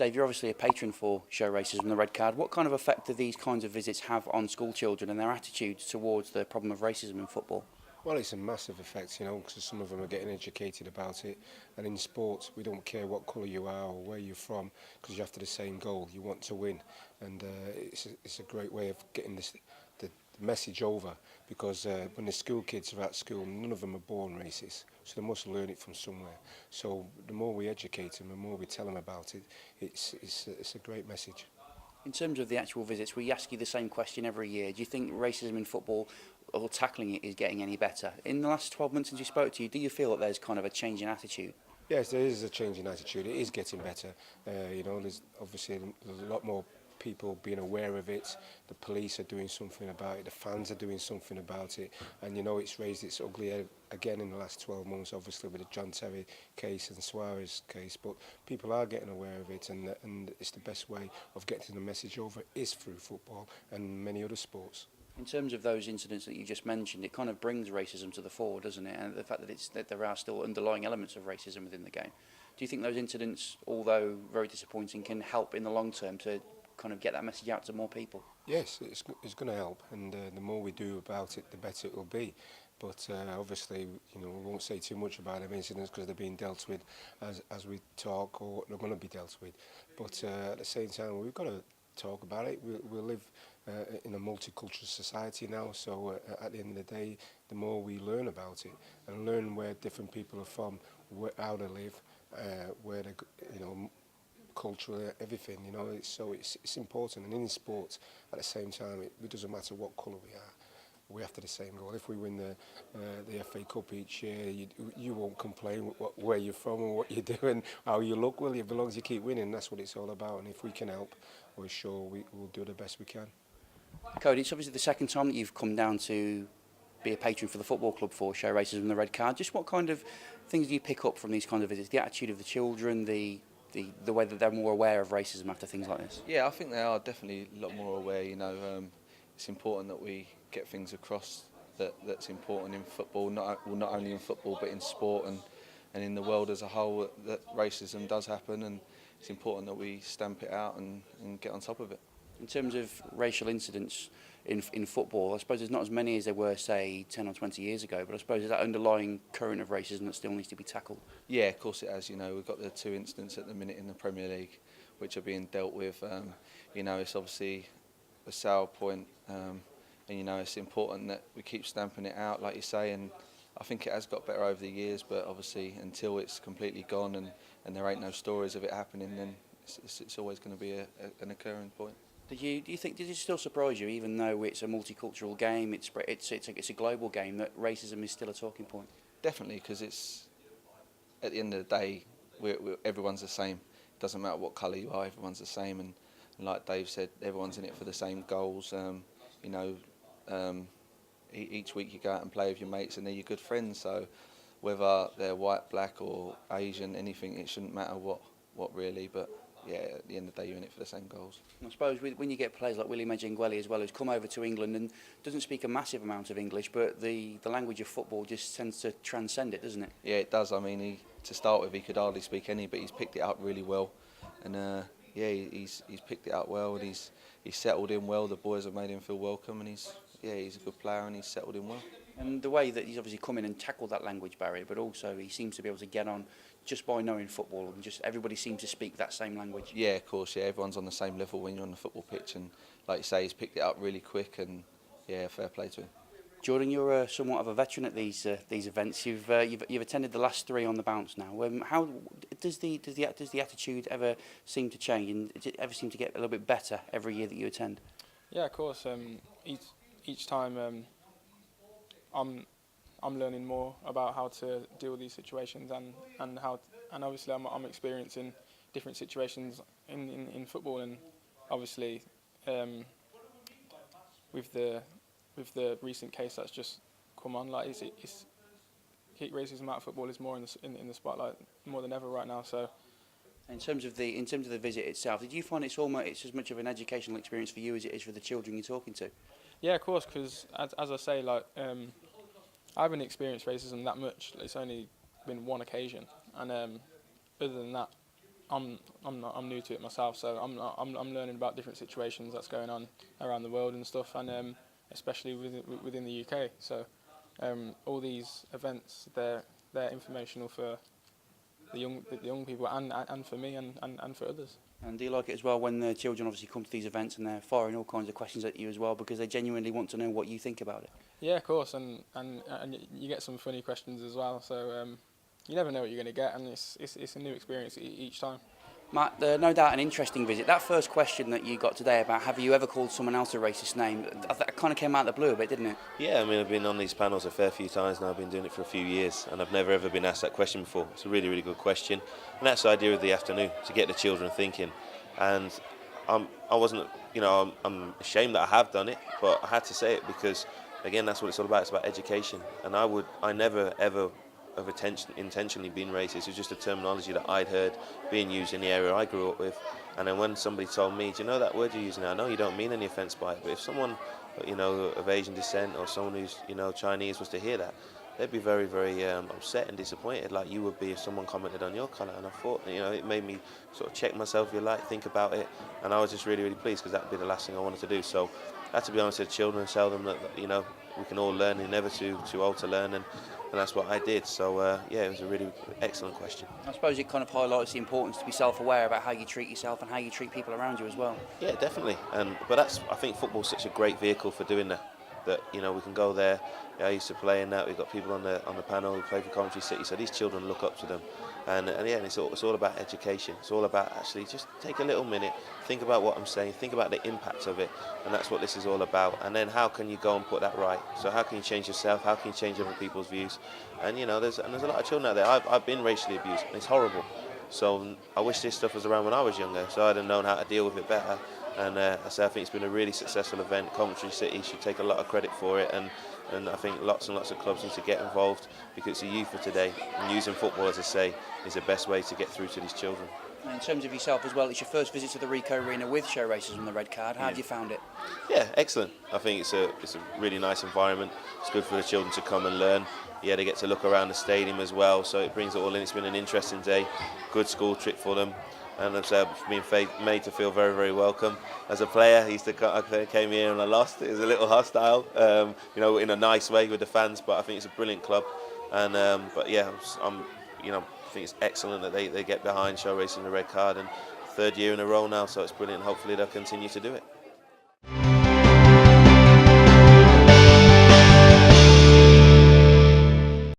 Dave, you're obviously a patron for Show Racism and the Red Card. What kind of effect do these kinds of visits have on school children and their attitudes towards the problem of racism in football? Well, it's a massive effect, because some of them are getting educated about it. And in sport, we don't care what colour you are or where you're from, because you're after the same goal. You want to win. And it's a great way of getting the message over, because when the school kids are at school, none of them are born racist. So they must learn it from somewhere. So the more we educate them, the more we tell them about it, it's a great message. In terms of the actual visits, we ask you the same question every year. Do you think racism in football or tackling it is getting any better? In the last 12 months since we spoke to you, do you feel that there's kind of a change in attitude? Yes, there is a change in attitude. It is getting better. There's obviously a lot more people being aware of it. The police are doing something about it. The fans are doing something about it. And it's raised its ugly head again in the last 12 months, obviously with the John Terry case and Suarez case. But people are getting aware of it, and it's the best way of getting the message over is through football and many other sports. In terms of those incidents that you just mentioned, it kind of brings racism to the fore, doesn't it? And the fact that there are still underlying elements of racism within the game. Do you think those incidents, although very disappointing, can help in the long term to kind of get that message out to more people? Yes, it's going to help, and the more we do about it, the better it will be. But obviously, we won't say too much about them incidents because they're being dealt with as we talk, or they're going to be dealt with. But at the same time, we've got to talk about it. We live in a multicultural society now, so at the end of the day, the more we learn about it and learn where different people are from, how they live, where they, culture, everything, it's important. And in sports, at the same time, it doesn't matter what colour we are. We're after the same goal. If we win the FA Cup each year, you won't complain where you're from and what you do and how you look, will you? As long as you keep winning, that's what it's all about. And if we can help, we're sure we'll do the best we can. Cody, it's obviously the second time that you've come down to be a patron for the football club for Show Racism and the Red Card. Just what kind of things do you pick up from these kinds of visits? The attitude of the children, the way that they're more aware of racism after things like this? Yeah, I think they are definitely a lot more aware. It's important that we get things across that's important in football, not only in football but in sport and in the world as a whole, that racism does happen, and it's important that we stamp it out and get on top of it. In terms of racial incidents in football, I suppose there's not as many as there were, say, 10 or 20 years ago, but I suppose there's that underlying current of racism that still needs to be tackled. Yeah, of course it has. We've got the 2 incidents at the minute in the Premier League which are being dealt with. It's obviously a sour point, and it's important that we keep stamping it out, like you say, and I think it has got better over the years, but obviously until it's completely gone and there ain't no stories of it happening, then it's always going to be an occurring point. Did it still surprise you, even though it's a multicultural game, it's a global game, that racism is still a talking point? Definitely, because it's, at the end of the day, everyone's the same. It doesn't matter what colour you are, everyone's the same, and like Dave said, everyone's in it for the same goals. Each week you go out and play with your mates and they're your good friends, so whether they're white, black or Asian, anything, it shouldn't matter what really, but yeah, at the end of the day, you're in it for the same goals. I suppose when you get players like Willie Medjengweli as well, who's come over to England and doesn't speak a massive amount of English, but the language of football just tends to transcend it, doesn't it? Yeah, it does. I mean, to start with, he could hardly speak any, but he's picked it up really well. And he's picked it up well, and he's settled in well. The boys have made him feel welcome, and he's a good player, and he's settled in well. And the way that he's obviously come in and tackled that language barrier, but also he seems to be able to get on just by knowing football, and just everybody seems to speak that same language. Yeah, of course. Yeah, everyone's on the same level when you're on the football pitch, and like you say, he's picked it up really quick, and yeah, fair play to him. Jordan, you're somewhat of a veteran at these events. You've attended the last 3 on the bounce now. How does the attitude ever seem to change, and does it ever seem to get a little bit better every year that you attend? Yeah, of course. Each time I'm learning more about how to deal with these situations, and obviously I'm experiencing different situations in football, and obviously with the recent case that's just come on, like it's racism out of football is more in the spotlight more than ever right now. So in terms of the visit itself, did you find it's as much of an educational experience for you as it is for the children you're talking to? Yeah, of course, because as I say, like I haven't experienced racism that much. It's only been one occasion, and other than that, I'm new to it myself, so I'm learning about different situations that's going on around the world and stuff, and especially within the UK. So all these events, they're informational for the young people and for me and for others. And do you like it as well when the children obviously come to these events and they're firing all kinds of questions at you as well, because they genuinely want to know what you think about it? Yeah, of course, and you get some funny questions as well. So you never know what you're going to get, and it's a new experience each time. Matt, no doubt an interesting visit. That first question that you got today about have you ever called someone else a racist name, that kind of came out of the blue a bit, didn't it? Yeah, I mean, I've been on these panels a fair few times now. I've been doing it for a few years, and I've never ever been asked that question before. It's a really, really good question, and that's the idea of the afternoon, to get the children thinking. And I wasn't, I'm ashamed that I have done it, but I had to say it because, again, that's what it's all about. It's about education, and I never ever have intentionally been racist. It was just a terminology that I'd heard being used in the area I grew up with. And then when somebody told me, do you know that word you're using now? I know you don't mean any offence by it, but if someone, of Asian descent or someone who's, Chinese was to hear that, they'd be very, very upset and disappointed, like you would be if someone commented on your colour. And I thought, it made me sort of check myself, if you like, think about it. And I was just really, really pleased because that would be the last thing I wanted to do. So I had to be honest with children and tell them that, we can all learn. You're never too old to learn. And that's what I did. So, it was a really excellent question. I suppose it kind of highlights the importance to be self-aware about how you treat yourself and how you treat people around you as well. Yeah, definitely. But I think football's such a great vehicle for doing that. That we can go there. I used to play in that. We've got people on the panel who play for Coventry City, so these children look up to them. And it's all about education. It's all about actually just take a little minute, think about what I'm saying, think about the impact of it, and that's what this is all about. And then how can you go and put that right? So how can you change yourself? How can you change other people's views? And there's a lot of children out there. I've been racially abused, and it's horrible. So I wish this stuff was around when I was younger, so I'd have known how to deal with it better. And I think it's been a really successful event. Coventry City should take a lot of credit for it, and I think lots and lots of clubs need to get involved because it's the youth of today. And using football, as I say, is the best way to get through to these children. And in terms of yourself as well, it's your first visit to the Rico Arena with show racism on the red card. How have you found it? Yeah, excellent. I think it's a really nice environment. It's good for the children to come and learn. Yeah, they get to look around the stadium as well, so it brings it all in. It's been an interesting day, good school trip for them. And I've been made to feel very, very welcome. As a player, I came here and I lost. It was a little hostile, in a nice way with the fans. But I think it's a brilliant club, and I think it's excellent that they get behind show racing the red card, and third year in a row now. So it's brilliant. Hopefully they'll continue to do it.